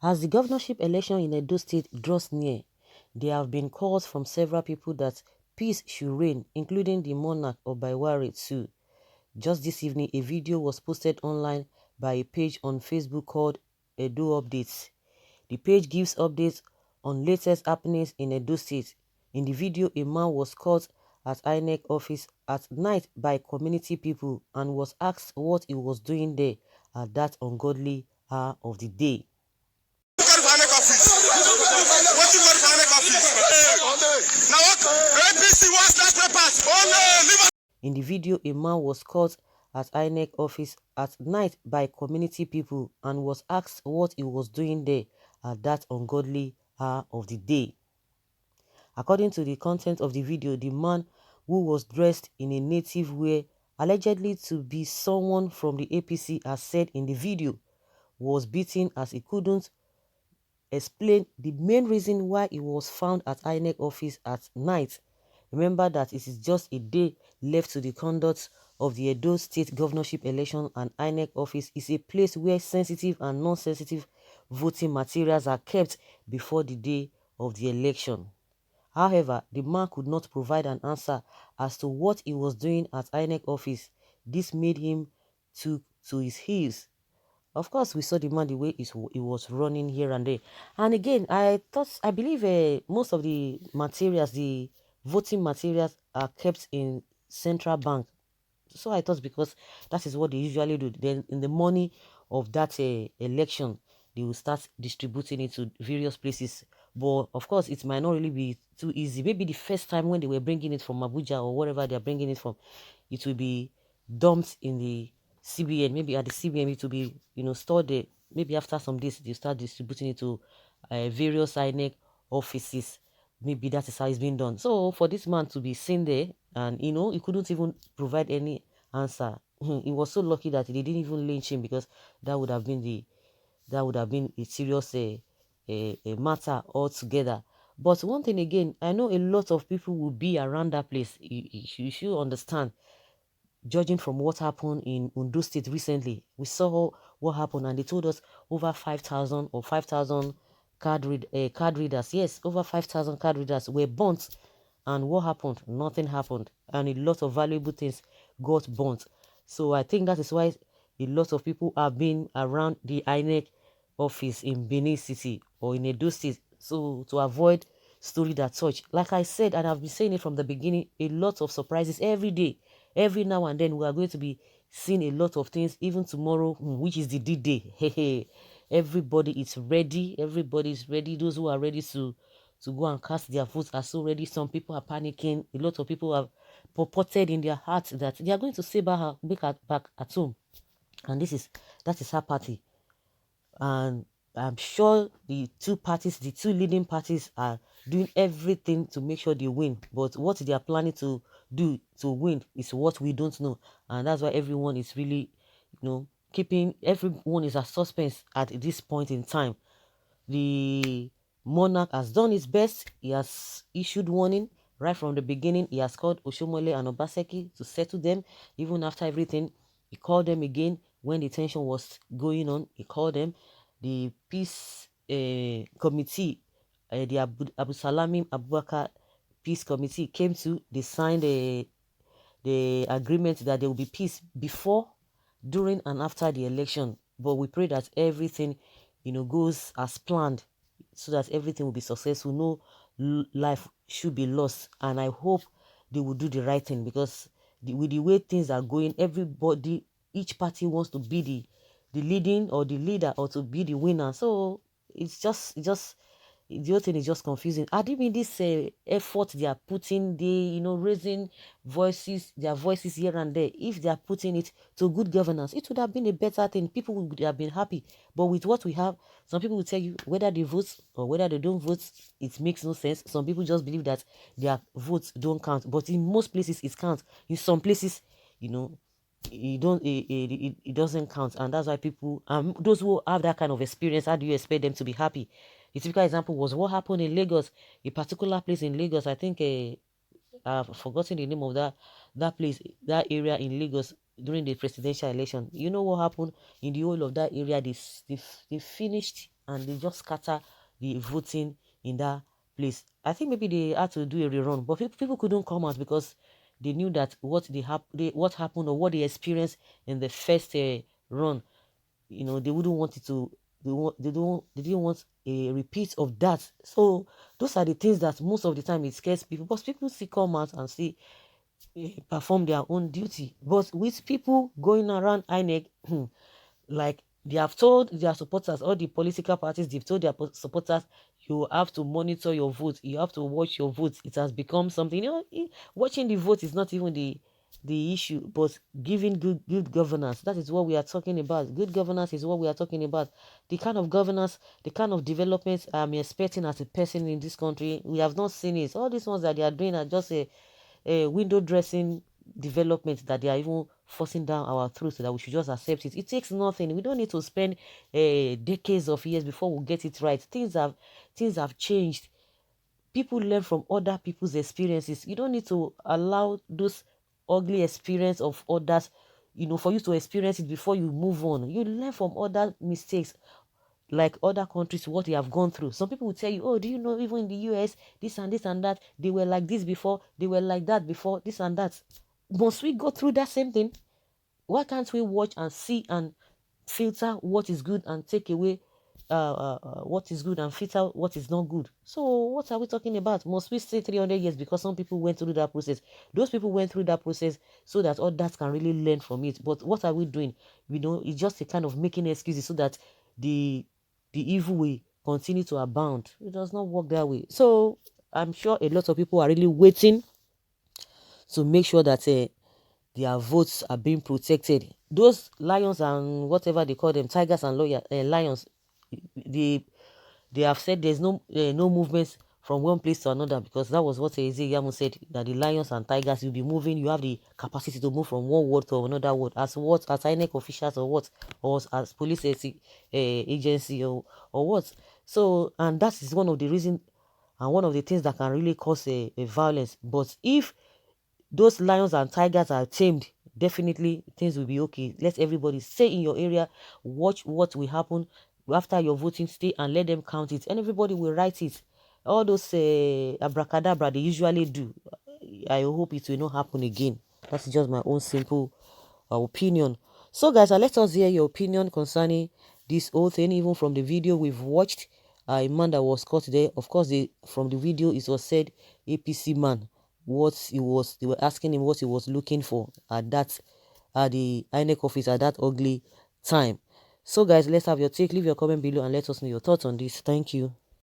As the governorship election in Edo State draws near, there have been calls from several people that peace should reign, including the monarch of Baiware too. Just this evening, a video was posted online by a page on Facebook called EDO Updates. The page gives updates on latest happenings in Edo State. In the video, a man was caught at INEC office at night by community people and was asked what he was doing there at that ungodly hour of the day. In the video, a man was caught at INEC office at night by community people and was asked what he was doing there at that ungodly hour of the day. According to the content of the video, the man, who was dressed in a native wear, allegedly to be someone from the APC, as said in the video, was beaten as he couldn't explain the main reason why he was found at INEC office at night. Remember that it is just a day left to the conduct of the Edo State governorship election, and INEC office is a place where sensitive and non-sensitive voting materials are kept before the day of the election. However, the man could not provide an answer as to what he was doing at INEC office. This made him to his heels. Of course, we saw the man the way he was running here and there. And again, I believe most of the materials, the voting materials, are kept in central bank. So I thought, because that is what they usually do. Then in the morning of that election, they will start distributing it to various places. But of course, it might not really be too easy. Maybe the first time when they were bringing it from Abuja or wherever they are bringing it from, it will be dumped in the CBN. Maybe at the CBN it will be, stored there. Maybe after some days they start distributing it to various INEC offices. Maybe that is how it's being done. So for this man to be seen there, and he couldn't even provide any answer. He was so lucky that they didn't even lynch him, because that would have been a serious a matter altogether. But one thing again, I know a lot of people will be around that place. You should understand, judging from what happened in Ondo State recently. We saw what happened, and they told us over 5,000 or 5,000 card readers. Yes, over 5,000 card readers were burnt. And what happened? Nothing happened. And a lot of valuable things got burnt. So I think that is why a lot of people have been around the INEC office in Benin City or in Edo State. So to avoid story that such, like I said, and I've been saying it from the beginning, a lot of surprises every day. Every now and then we are going to be seeing a lot of things. Even tomorrow, which is the D-Day. Everybody is ready. Everybody is ready. Those who are ready to go and cast their votes are so ready. Some people are panicking. A lot of people have purported in their hearts that they are going to stay back at home. And that is her party. And I'm sure the two leading parties are doing everything to make sure they win. But what they are planning to do to win is what we don't know. And that's why everyone is really, everyone is a suspense at this point in time. The monarch has done his best. He has issued warning right from the beginning. He has called Oshomole and Obaseki to settle them. Even after everything, he called them again when the tension was going on. He called them. The peace committee, the Abu Salamim Abubakar peace committee came to. They signed the agreement that there will be peace before, during, and after the election. But we pray that everything, goes as planned, so that everything will be successful. No life should be lost, and I hope they will do the right thing, because with the way things are going, each party wants to be the leading or the leader, or to be the winner. So it's just the whole thing is just confusing. I think in this effort they are putting, raising their voices here and there, if they are putting it to good governance, it would have been a better thing. People would have been happy. But with what we have, some people will tell you whether they vote or whether they don't vote, it makes no sense. Some people just believe that their votes don't count. But in most places, it counts. In some places, it doesn't count. And that's why people, those who have that kind of experience, how do you expect them to be happy? A typical example was what happened in Lagos, a particular place in Lagos. I think I've forgotten the name of that place, that area in Lagos during the presidential election. You know what happened in the whole of that area? They finished and they just scatter the voting in that place. I think maybe they had to do a rerun, but people couldn't come out because they knew that what happened or what they experienced in the first run, they wouldn't want it to. They didn't want a repeat of that. So those are the things that most of the time it scares people. But people still come out and see perform their own duty. But with people going around INEC, like they have told their supporters, all the political parties, they've told their supporters, you have to monitor your vote, you have to watch your vote. It has become something, watching the vote is not even the issue, but giving good governance. That is what we are talking about. Good governance is what we are talking about. The kind of governance, the kind of development I'm expecting as a person in this country, we have not seen it. All these ones that they are doing are just a window dressing development that they are even forcing down our throats so that we should just accept it. It takes nothing. We don't need to spend decades of years before we get it right. Things have changed. People learn from other people's experiences. You don't need to allow those ugly experience of others, for you to experience it before you move on. You learn from other mistakes, like other countries, what they have gone through. Some people will tell you, oh, do you know, even in the US, this and this and that, they were like this before, they were like that before, this and that. Must we go through that same thing? Why can't we watch and see and filter what is good and take away what is good and filter what is not good? So what are we talking about? Must we stay 300 years because some people went through that process? Those people went through that process so that others can really learn from it. But what are we doing? It's just a kind of making excuses so that the evil will continue to abound. It does not work that way. So I'm sure a lot of people are really waiting to make sure that their votes are being protected. Those lions and whatever they call them, tigers and lions, they have said there's no movements from one place to another, because that was what Yamu said, that the lions and tigers, you'll be moving, you have the capacity to move from one ward to another ward, as INEC officials, or what, or as police agency, or what. So, and that is one of the reasons and one of the things that can really cause a violence. But if those lions and tigers are tamed, definitely things will be okay. Let everybody stay in your area, watch what will happen after your voting, stay and let them count it, and everybody will write it. All those abracadabra they usually do, I hope it will not happen again. That's just my own simple opinion. So guys, let us hear your opinion concerning this whole thing. Even from the video we've watched, a man that was caught there, of course, from the video it was said APC man, they were asking him what he was looking for at the INEC office at that ugly time. So guys, let's have your take. Leave your comment below and let us know your thoughts on this. Thank you.